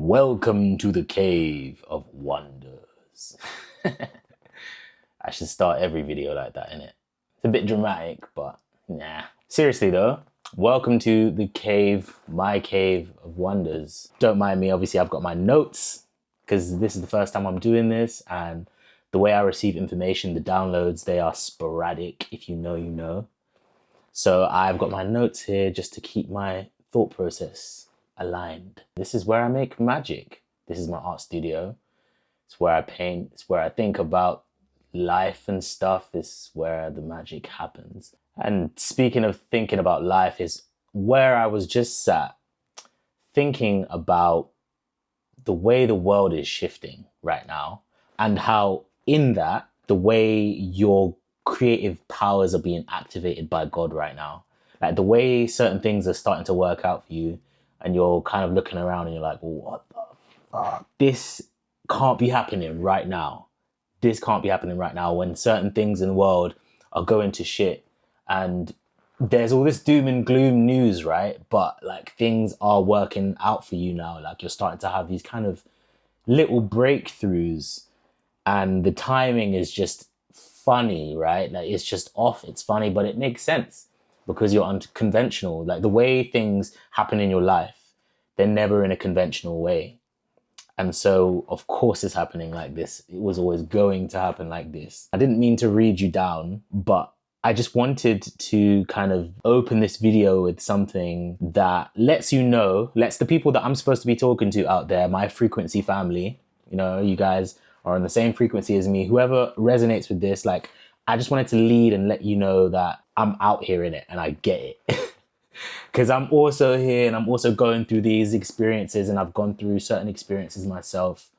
Welcome to the Cave of Wonders. I should start every video like that, innit? It's a bit dramatic, but nah. Seriously though, welcome to the cave, my cave of wonders. Don't mind me, obviously I've got my notes, because this is the first time I'm doing this, and the way I receive information, the downloads, they are sporadic. If you know, you know. So I've got my notes here just to keep my thought process aligned. This is where I make magic. This is my art studio. It's where I paint. It's where I think about life and stuff. It's where the magic happens. And speaking of thinking about life, is where I was just sat thinking about the way the world is shifting right now, and how in that, the way your creative powers are being activated by God right now. Like the way certain things are starting to work out for you, and you're kind of looking around and you're like, what the fuck? This can't be happening right now. This can't be happening right now, when certain things in the world are going to shit. And there's all this doom and gloom news, right? But like things are working out for you now. Like you're starting to have these kind of little breakthroughs, and the timing is just funny, right? Like it's just off. It's funny, but it makes sense because you're unconventional. Like the way things happen in your life, they're never in a conventional way. And so, of course, it's happening like this. It was always going to happen like this. I didn't mean to read you down, but I just wanted to kind of open this video with something that lets you know, lets the people that I'm supposed to be talking to out there, my frequency family, you know, you guys are on the same frequency as me, whoever resonates with this, like, I just wanted to lead and let you know that I'm out here in it and I get it. Because I'm also here and I'm also going through these experiences, and I've gone through certain experiences myself.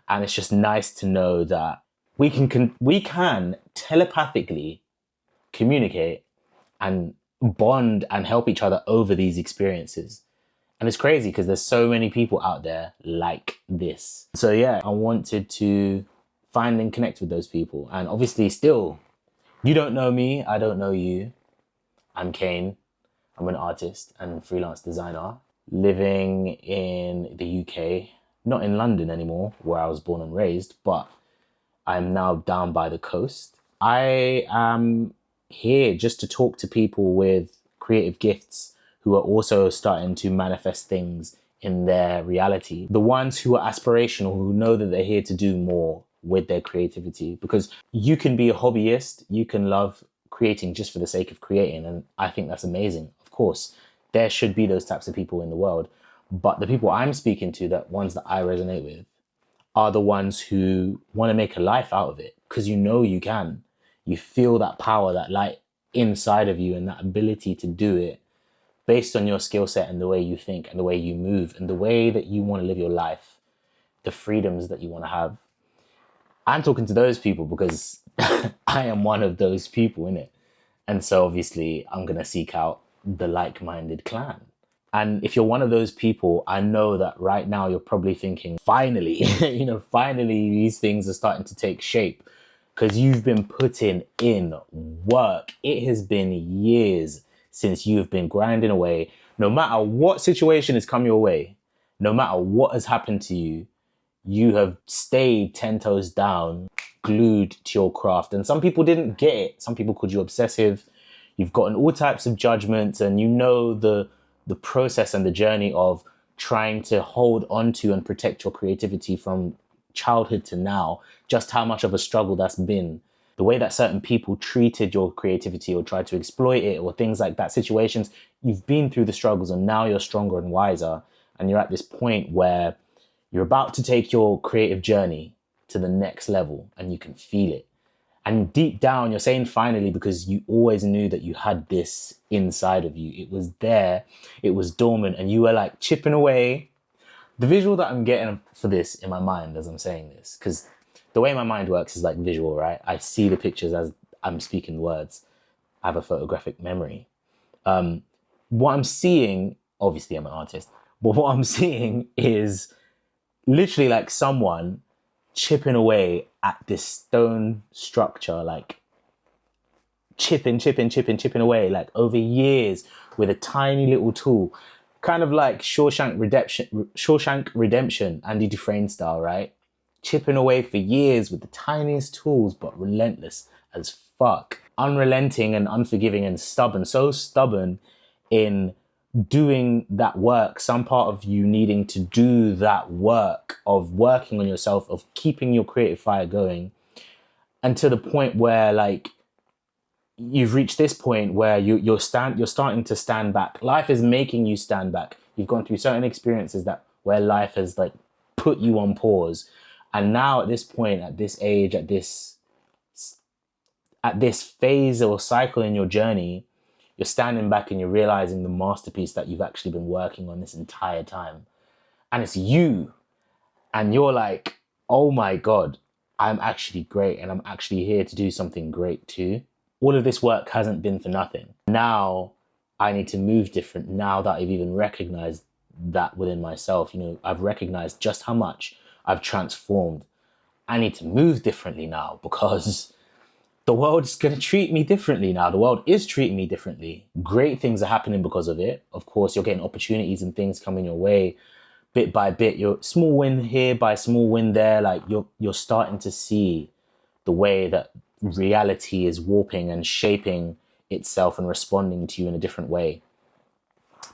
And it's just nice to know that we can telepathically communicate and bond and help each other over these experiences. And it's crazy because there's so many people out there like this. So yeah, I wanted to find and connect with those people. And obviously still, you don't know me, I don't know you. I'm Kane. I'm an artist and freelance designer living in the UK, not in London anymore, where I was born and raised, but I'm now down by the coast. I am here just to talk to people with creative gifts who are also starting to manifest things in their reality. The ones who are aspirational, who know that they're here to do more with their creativity, because you can be a hobbyist, you can love creating just for the sake of creating, and I think that's amazing. Of course, there should be those types of people in the world, but the people I'm speaking to, that ones that I resonate with, are the ones who want to make a life out of it, because you know you can. You feel that power, that light inside of you, and that ability to do it based on your skill set and the way you think and the way you move and the way that you want to live your life, the freedoms that you want to have. I'm talking to those people because I am one of those people, innit? And so obviously I'm going to seek out the like-minded clan. And if you're one of those people, I know that right now you're probably thinking, finally, finally these things are starting to take shape, because you've been putting in work. It has been years since you've been grinding away. No matter what situation has come your way, no matter what has happened to you, you have stayed 10 toes down, glued to your craft. And some people didn't get it. Some people called you obsessive. You've gotten all types of judgments, and you know the process and the journey of trying to hold on to and protect your creativity from childhood to now, just how much of a struggle that's been. The way that certain people treated your creativity or tried to exploit it or things like that, situations, you've been through the struggles, and now you're stronger and wiser. And you're at this point where you're about to take your creative journey to the next level, and you can feel it. And deep down, you're saying finally, because you always knew that you had this inside of you. It was there, it was dormant, and you were like chipping away. The visual that I'm getting for this in my mind as I'm saying this, because the way my mind works is like visual, right? I see the pictures as I'm speaking the words. I have a photographic memory. What I'm seeing, obviously I'm an artist, but what I'm seeing is literally like someone chipping away at this stone structure, like chipping away, like over years with a tiny little tool, kind of like Shawshank Redemption, Andy Dufresne style, right? Chipping away for years with the tiniest tools, but relentless as fuck. Unrelenting and unforgiving and stubborn. So stubborn in doing that work. Some part of you needing to do that work of working on yourself, of keeping your creative fire going. And to the point where like you've reached this point where you're starting to stand back. Life is making you stand back. You've gone through certain experiences that where life has like put you on pause. And now at this point, at this age, at this phase or cycle in your journey, you're standing back and you're realizing the masterpiece that you've actually been working on this entire time. And it's you. And you're like, oh my God, I'm actually great. And I'm actually here to do something great too. All of this work hasn't been for nothing. Now I need to move different now that I've even recognized that within myself. You know, I've recognized just how much I've transformed. I need to move differently now because the world's going to treat me differently now. The world is treating me differently. Great things are happening because of it. Of course, you're getting opportunities and things coming your way bit by bit. You're small win here by small win there. Like you're starting to see the way that reality is warping and shaping itself and responding to you in a different way.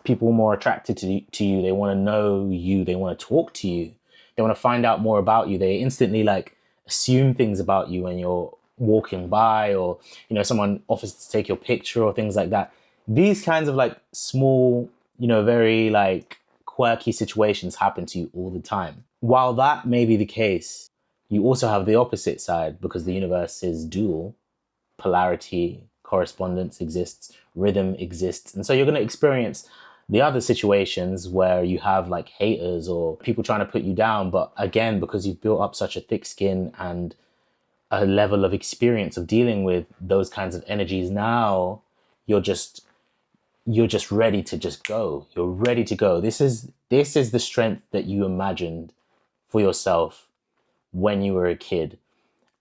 People are more attracted to you. They want to know you. They want to talk to you. They want to find out more about you. They instantly like assume things about you when you're walking by, or, you know, someone offers to take your picture or things like that. These kinds of like small, you know, very like quirky situations happen to you all the time. While that may be the case, you also have the opposite side, because the universe is dual. Polarity, correspondence exists, rhythm exists. And so you're going to experience the other situations where you have like haters or people trying to put you down. But again, because you've built up such a thick skin and a level of experience of dealing with those kinds of energies, now you're just ready to just go. You're ready to go. This is the strength that you imagined for yourself when you were a kid,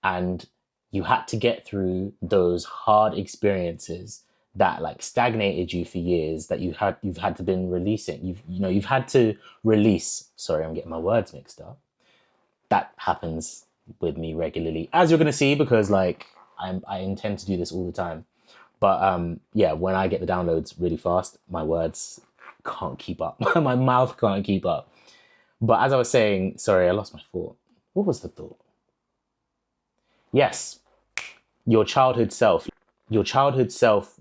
and you had to get through those hard experiences that like stagnated you for years, that you've had to been releasing. You've had to release. Sorry, I'm getting my words mixed up. That happens with me regularly, as you're gonna see, because like I intend to do this all the time. But yeah, when I get the downloads really fast, my words can't keep up. My mouth can't keep up. But as I was saying, sorry, I lost my thought. What was the thought? Yes, your childhood self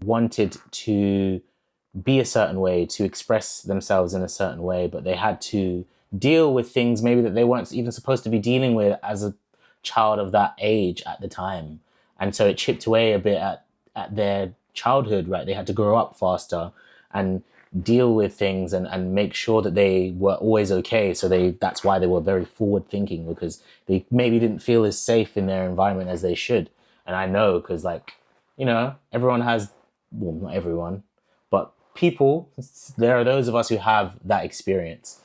wanted to be a certain way, to express themselves in a certain way, but they had to deal with things maybe that they weren't even supposed to be dealing with as a child of that age at the time. And so it chipped away a bit at their childhood, right? They had to grow up faster and deal with things and make sure that they were always okay. So that's why they were very forward thinking, because they maybe didn't feel as safe in their environment as they should. And I know, because like, you know, everyone has, well, not everyone, but people, there are those of us who have that experience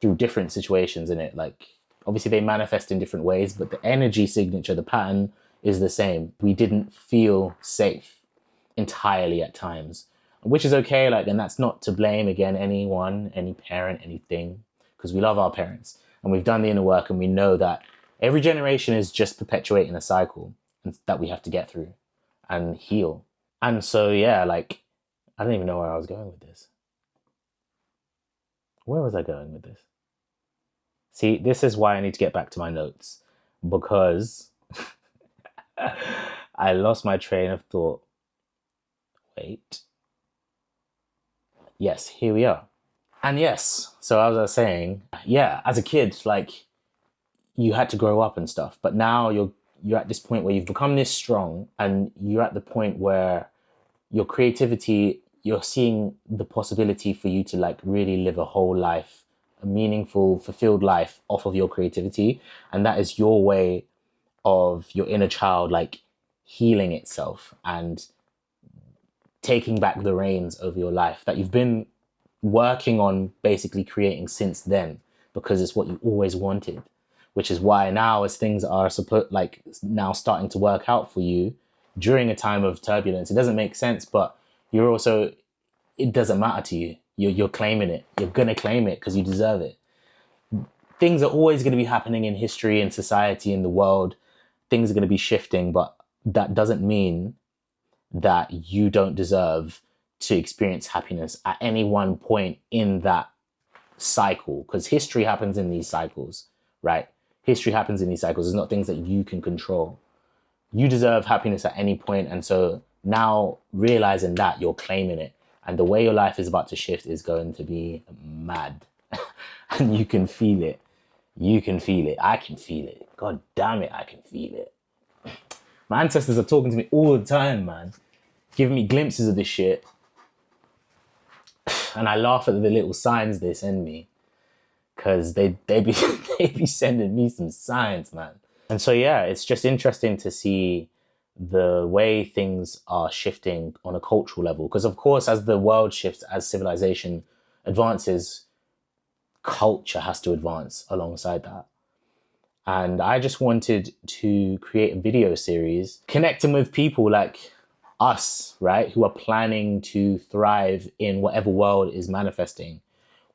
through different situations in it. Like, obviously they manifest in different ways, but the energy signature, the pattern is the same. We didn't feel safe entirely at times, which is okay. Like, and that's not to blame, again, anyone, any parent, anything, because we love our parents and we've done the inner work, and we know that every generation is just perpetuating a cycle that we have to get through and heal. And so, yeah, like, I don't even know where I was going with this. Where was I going with this? See, this is why I need to get back to my notes, because I lost my train of thought. Wait. Yes, here we are. And yes, so as I was saying, yeah, as a kid, like, you had to grow up and stuff, but now you're at this point where you've become this strong, and you're at the point where your creativity, you're seeing the possibility for you to like really live a whole life, a meaningful, fulfilled life off of your creativity. And that is your way of your inner child like healing itself and taking back the reins over your life that you've been working on basically creating since then, because it's what you always wanted. Which is why now, as things are now starting to work out for you during a time of turbulence, it doesn't make sense, but you're also, it doesn't matter to you. You're claiming it. You're gonna claim it because you deserve it. Things are always going to be happening in history and society in the world. Things are going to be shifting, but that doesn't mean that you don't deserve to experience happiness at any one point in that cycle, because history happens in these cycles, right? History happens in these cycles. It's not things that you can control. You deserve happiness at any point, and so now realizing that, you're claiming it, and the way your life is about to shift is going to be mad. And you can feel it. You can feel it. I can feel it. God damn it, I can feel it. My ancestors are talking to me all the time, man. Giving me glimpses of this shit. And I laugh at the little signs they send me. Because they be they be sending me some signs, man. And so yeah, it's just interesting to see the way things are shifting on a cultural level. Because of course, as the world shifts, as civilization advances, culture has to advance alongside that. And I just wanted to create a video series connecting with people like us, right? Who are planning to thrive in whatever world is manifesting.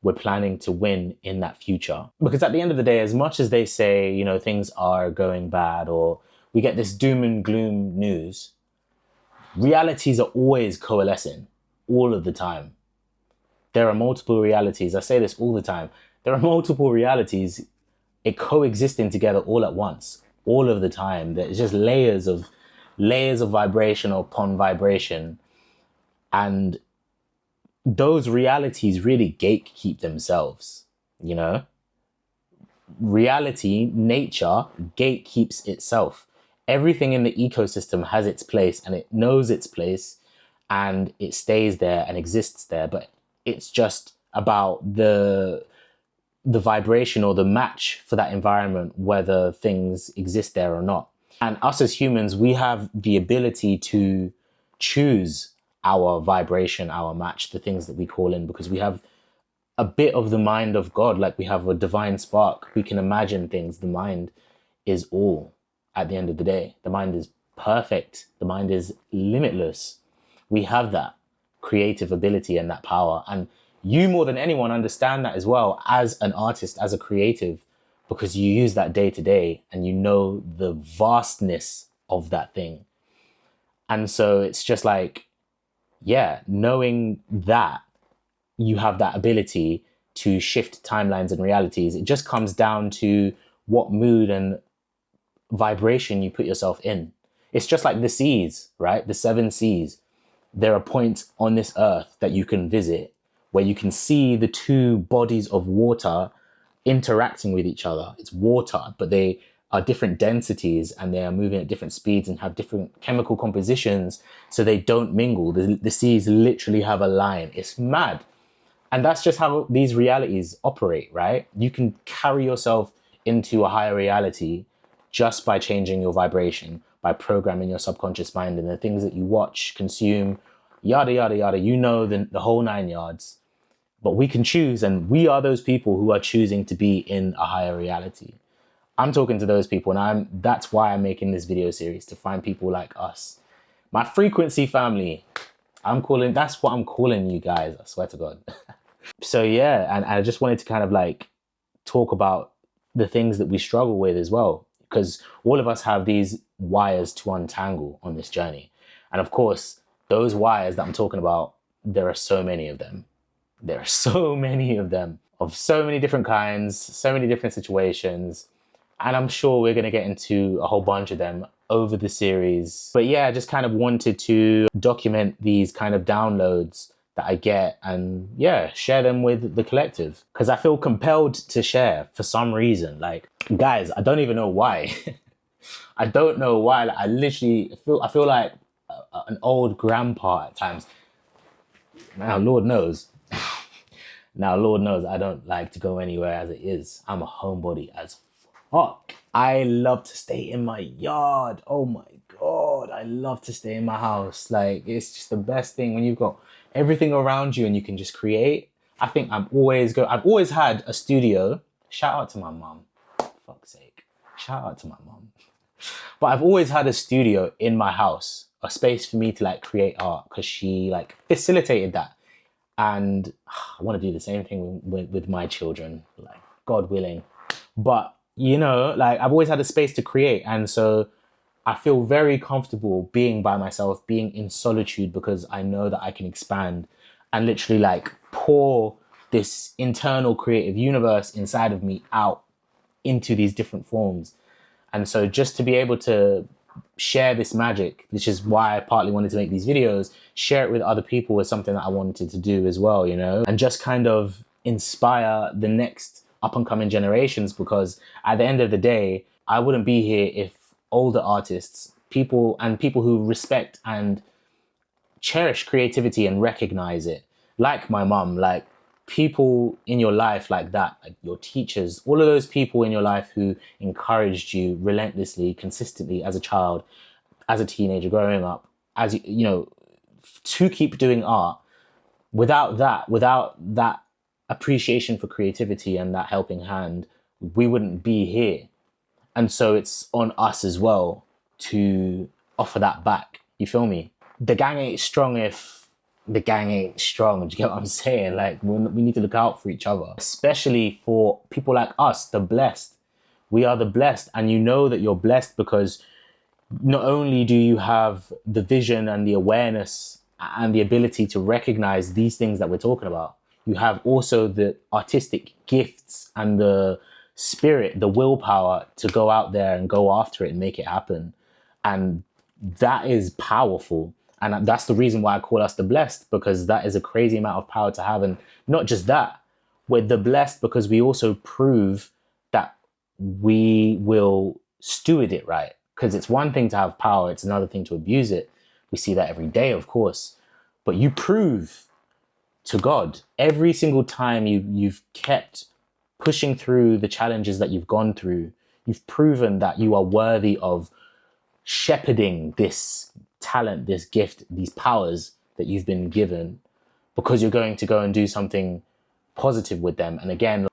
We're planning to win in that future. Because at the end of the day, as much as they say, you know, things are going bad or we get this doom and gloom news, realities are always coalescing all of the time. There are multiple realities. I say this all the time. There are multiple realities coexisting together all at once, all of the time. There's just layers of vibration upon vibration. And those realities really gatekeep themselves, you know? Reality, nature, gatekeeps itself. Everything in the ecosystem has its place and it knows its place and it stays there and exists there. But it's just about the vibration or the match for that environment, whether things exist there or not. And us as humans, we have the ability to choose our vibration, our match, the things that we call in, because we have a bit of the mind of God, like we have a divine spark. We can imagine things. The mind is all at the end of the day. The mind is perfect. The mind is limitless. We have that creative ability and that power. And you more than anyone understand that as well as an artist, as a creative, because you use that day to day and you know the vastness of that thing. And so it's just like, yeah, knowing that you have that ability to shift timelines and realities, it just comes down to what mood and vibration you put yourself in. It's just like the seas, right? The 7 seas. There are points on this earth that you can visit where you can see the 2 bodies of water interacting with each other. It's water, but they are different densities and they are moving at different speeds and have different chemical compositions, so they don't mingle. The seas literally have a line. It's mad. And that's just how these realities operate, right? You can carry yourself into a higher reality just by changing your vibration, by programming your subconscious mind and the things that you watch, consume, yada, yada, yada. You know the whole 9 yards. But we can choose, and we are those people who are choosing to be in a higher reality. I'm talking to those people, and that's why I'm making this video series, to find people like us. My frequency family. That's what I'm calling you guys, I swear to God. So yeah, and I just wanted to kind of like talk about the things that we struggle with as well, because all of us have these wires to untangle on this journey. And of course, those wires that I'm talking about, there are so many of them. There are so many of them, of so many different kinds, so many different situations. And I'm sure we're going to get into a whole bunch of them over the series. But yeah, I just kind of wanted to document these kind of downloads that I get and yeah, share them with the collective. Because I feel compelled to share for some reason. Like, guys, I don't even know why. I don't know why. Like, I feel like an old grandpa at times. Now, Lord knows. Now, Lord knows I don't like to go anywhere as it is. I'm a homebody as fuck. I love to stay in my yard. Oh my God. I love to stay in my house. Like, it's just the best thing when you've got everything around you and you can just create. I think I've always had a studio. Shout out to my mom. For fuck's sake. Shout out to my mom. But I've always had a studio in my house, a space for me to like create art, because she like facilitated that. And I want to do the same thing with my children, like God willing. But, you know, like I've always had a space to create. And so I feel very comfortable being by myself, being in solitude, because I know that I can expand and literally like pour this internal creative universe inside of me out into these different forms. And so just to be able to share this magic, which is why I partly wanted to make these videos, share it with other people was something that I wanted to do as well, you know, and just kind of inspire the next up and coming generations, because at the end of the day, I wouldn't be here if older artists, people who respect and cherish creativity and recognize it, like my mum, like people in your life like that, like your teachers, all of those people in your life who encouraged you relentlessly, consistently as a child, as a teenager growing up, as you know, to keep doing art. Without that appreciation for creativity and that helping hand, we wouldn't be here. And so it's on us as well to offer that back. You feel me? The gang ain't strong if the gang ain't strong. Do you get what I'm saying? Like, we need to look out for each other, especially for people like us, the blessed. We are the blessed. And you know that you're blessed because not only do you have the vision and the awareness and the ability to recognize these things that we're talking about, you have also the artistic gifts and the spirit, the willpower to go out there and go after it and make it happen. And that is powerful. And that's the reason why I call us the blessed, because that is a crazy amount of power to have. And not just that, we're the blessed because we also prove that we will steward it right. Because it's one thing to have power, it's another thing to abuse it. We see that every day, of course. But you prove to God every single time you've kept pushing through the challenges that you've gone through, you've proven that you are worthy of shepherding this talent, this gift, these powers that you've been given, because you're going to go and do something positive with them. And again,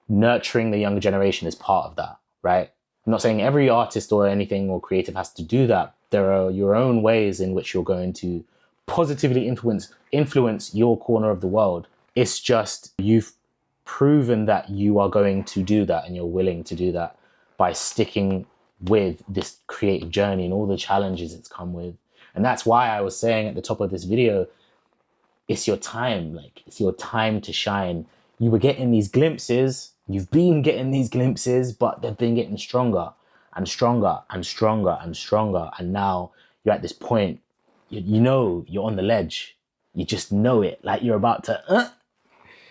nurturing the younger generation is part of that, right? I'm not saying every artist or anything or creative has to do that. There are your own ways in which you're going to positively influence your corner of the world. It's just you've proven that you are going to do that and you're willing to do that by sticking with this creative journey and all the challenges it's come with. And that's why I was saying at the top of this video, it's your time. Like, it's your time to shine. You were getting these glimpses. You've been getting these glimpses, but they've been getting stronger and stronger and stronger and stronger. And now you're at this point, you know, you're on the ledge. You just know it. Like you're about to,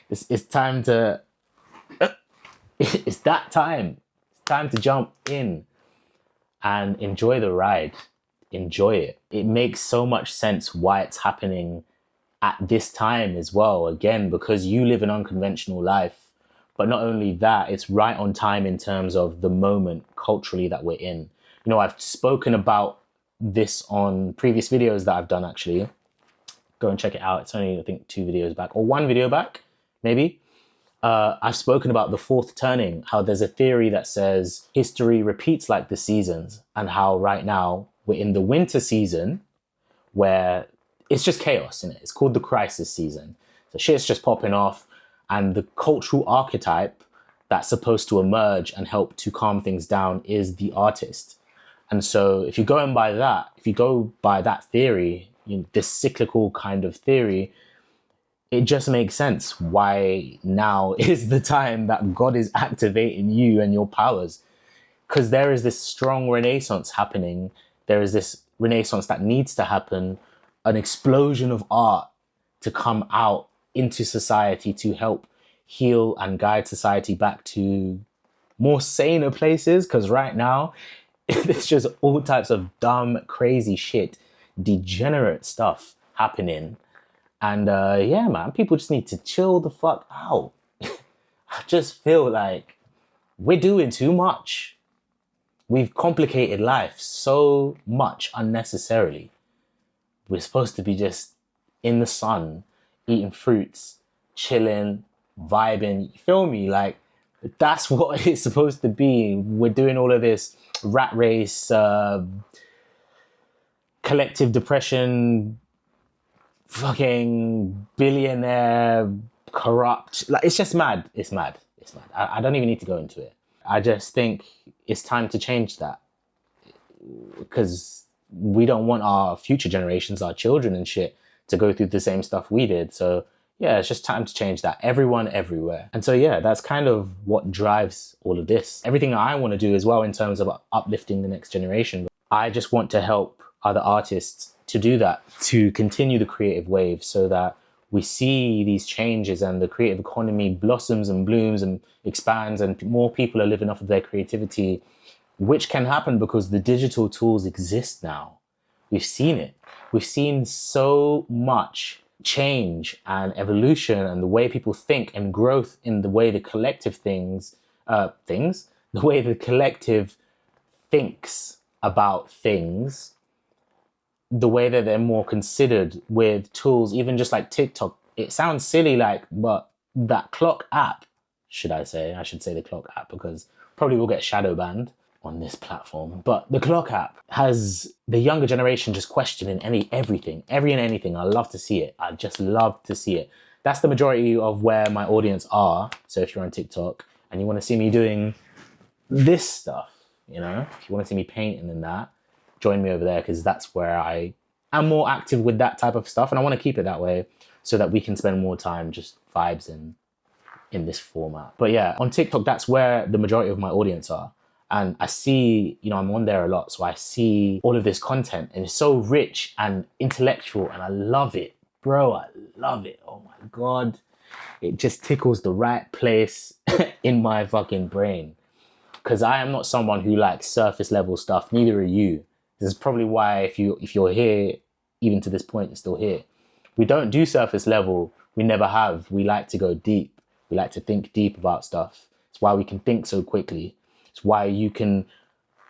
it's time to, it's that time. It's time to jump in and enjoy the ride. Enjoy it. It makes so much sense why it's happening at this time as well. Again, because you live an unconventional life. But not only that, it's right on time in terms of the moment culturally that we're in. You know, I've spoken about this on previous videos that I've done, actually. Go and check it out. It's only, I think, 2 videos back, or 1 video back, maybe. I've spoken about the fourth turning, how there's a theory that says history repeats like the seasons, and how right now we're in the winter season where it's just chaos, isn't it? It's called the crisis season. So shit's just popping off, and the cultural archetype that's supposed to emerge and help to calm things down is the artist. And so if you go by that theory, you know, this cyclical kind of theory, it just makes sense why now is the time that God is activating you and your powers. Because there is this strong renaissance happening. There is this renaissance that needs to happen, an explosion of art to come out into society to help heal and guide society back to more saner places. Because right now, there's just all types of dumb, crazy shit, degenerate stuff happening. And yeah, man, people just need to chill the fuck out. I just feel like we're doing too much. We've complicated life so much unnecessarily. We're supposed to be just in the sun, eating fruits, chilling, vibing. You feel me? Like, that's what it's supposed to be. We're doing all of this rat race, collective depression, fucking billionaire, corrupt. Like, it's just mad. It's mad. It's mad. I don't even need to go into it. I just think it's time to change that, because we don't want our future generations, our children and shit, to go through the same stuff we did. So yeah, it's just time to change that. Everyone, everywhere. And so yeah, that's kind of what drives all of this. Everything I want to do as well in terms of uplifting the next generation. I just want to help other artists to do that, to continue the creative wave, so that we see these changes and the creative economy blossoms and blooms and expands, and more people are living off of their creativity, which can happen because the digital tools exist now. We've seen it. We've seen so much change and evolution and the way people think, and growth in the way the collective the way the collective thinks about things, the way that they're more considered with tools, even just like TikTok. It sounds silly, but that clock app, I should say the clock app, because probably will get shadow banned on this platform. But the clock app has the younger generation just questioning everything. I love to see it. I just love to see it. That's the majority of where my audience are. So if you're on TikTok and you want to see me doing this stuff, if you want to see me painting and that, join me over there, because that's where I am more active with that type of stuff. And I want to keep it that way so that we can spend more time just vibes in this format. But yeah, on TikTok, that's where the majority of my audience are. And I see, I'm on there a lot. So I see all of this content, and it's so rich and intellectual, and I love it. Bro, I love it. Oh my God. It just tickles the right place in my fucking brain. Because I am not someone who likes surface level stuff. Neither are you. This is probably why if you're here, even to this point, you're still here. We don't do surface level. We never have. We like to go deep. We like to think deep about stuff. It's why we can think so quickly. It's why you can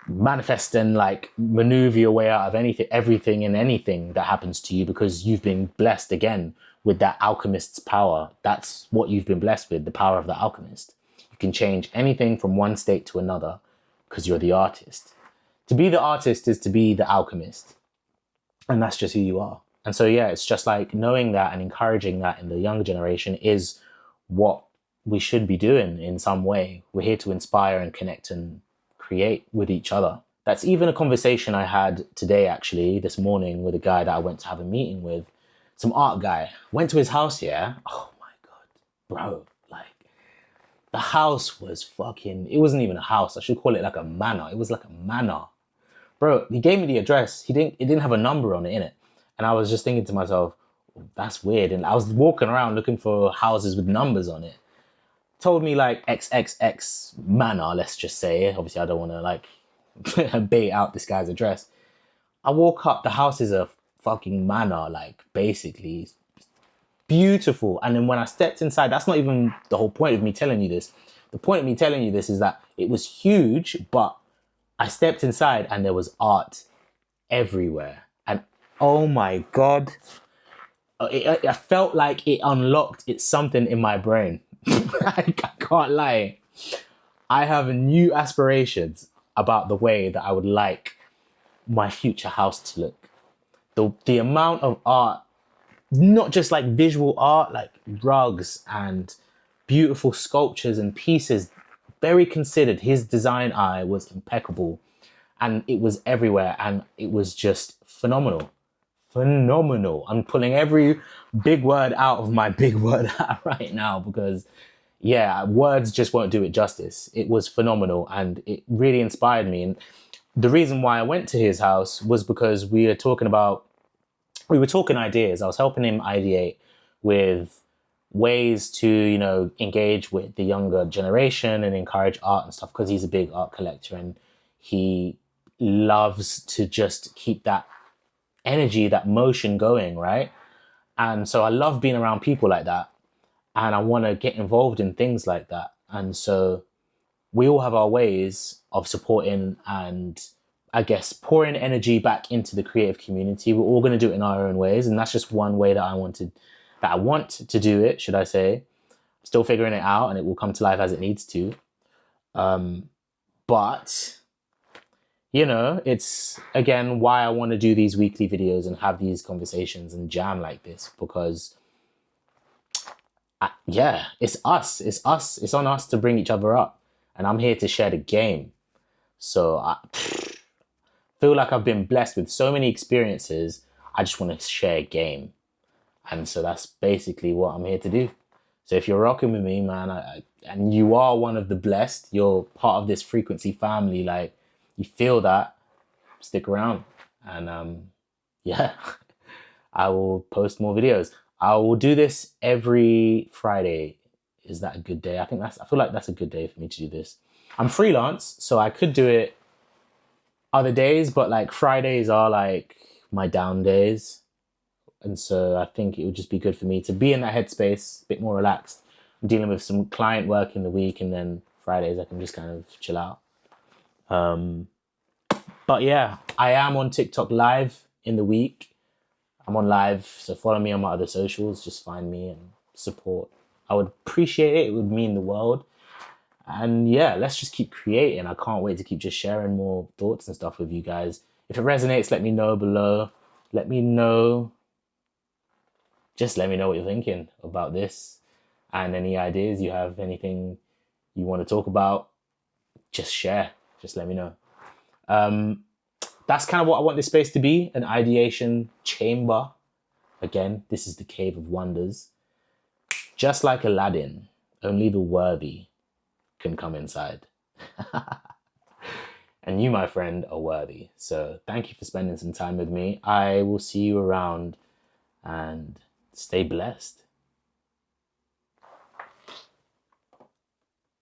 manifest and maneuver your way out of everything and anything that happens to you, because you've been blessed again with that alchemist's power. That's what you've been blessed with, the power of the alchemist. You can change anything from one state to another because you're the artist. To be the artist is to be the alchemist. And that's just who you are. And so, yeah, it's just knowing that and encouraging that in the younger generation is what we should be doing in some way. We're here to inspire and connect and create with each other. That's even a conversation I had today, actually, this morning, with a guy that I went to have a meeting with, some art guy. Went to his house, yeah. Oh my God, bro. The house was it wasn't even a house. I should call it a manor. It was like a manor. Bro, he gave me the address. It didn't have a number on it, innit? And I was just thinking to myself, that's weird. And I was walking around looking for houses with numbers on it. Told me XXX manor, let's just say. Obviously, I don't want to bait out this guy's address. I woke up, the house is a fucking manor, basically. Beautiful. And then when I stepped inside, that's not even the whole point of me telling you this. The point of me telling you this is that it was huge, but I stepped inside and there was art everywhere. And oh my God, I felt like it unlocked something in my brain. I can't lie. I have new aspirations about the way that I would like my future house to look. The amount of art, not just visual art, rugs and beautiful sculptures and pieces, very considered. His design eye was impeccable, and it was everywhere, and it was just phenomenal. I'm pulling every big word out of my big word right now, because yeah, words just won't do it justice. It was phenomenal, and it really inspired me. And the reason why I went to his house was because we were talking ideas. I was helping him ideate with ways to, engage with the younger generation and encourage art and stuff, because he's a big art collector and he loves to just keep that energy, that motion going, right? And so I love being around people like that, and I want to get involved in things like that. And so we all have our ways of supporting and, I guess, pouring energy back into the creative community. We're all going to do it in our own ways, and that's just one way that I want to do it, should I say. Still figuring it out, and it will come to life as it needs to. But you know, it's again why I want to do these weekly videos and have these conversations and jam like this, because yeah, it's us. It's us. It's on us to bring each other up. And I'm here to share the game. So I feel like I've been blessed with so many experiences. I just want to share a game. And so that's basically what I'm here to do. So if you're rocking with me, man, and you are one of the blessed, you're part of this frequency family, like you feel that, stick around. And yeah, I will post more videos. I will do this every Friday. Is that a good day? I feel like that's a good day for me to do this. I'm freelance, so I could do it other days, but like Fridays are like my down days. And so I think it would just be good for me to be in that headspace, a bit more relaxed. I'm dealing with some client work in the week, and then Fridays I can just kind of chill out. But yeah, I am on TikTok live in the week. I'm on live, so follow me on my other socials. Just find me and support. I would appreciate it. It would mean the world. And yeah, let's just keep creating. I can't wait to keep just sharing more thoughts and stuff with you guys. If it resonates, let me know below. Let me know. Just let me know what you're thinking about this and any ideas you have, anything you want to talk about. Just share. Just let me know. That's kind of what I want this space to be, an ideation chamber. Again, this is the Cave of Wonders. Just like Aladdin, only the worthy can come inside. And you, my friend, are worthy. So thank you for spending some time with me. I will see you around, and stay blessed.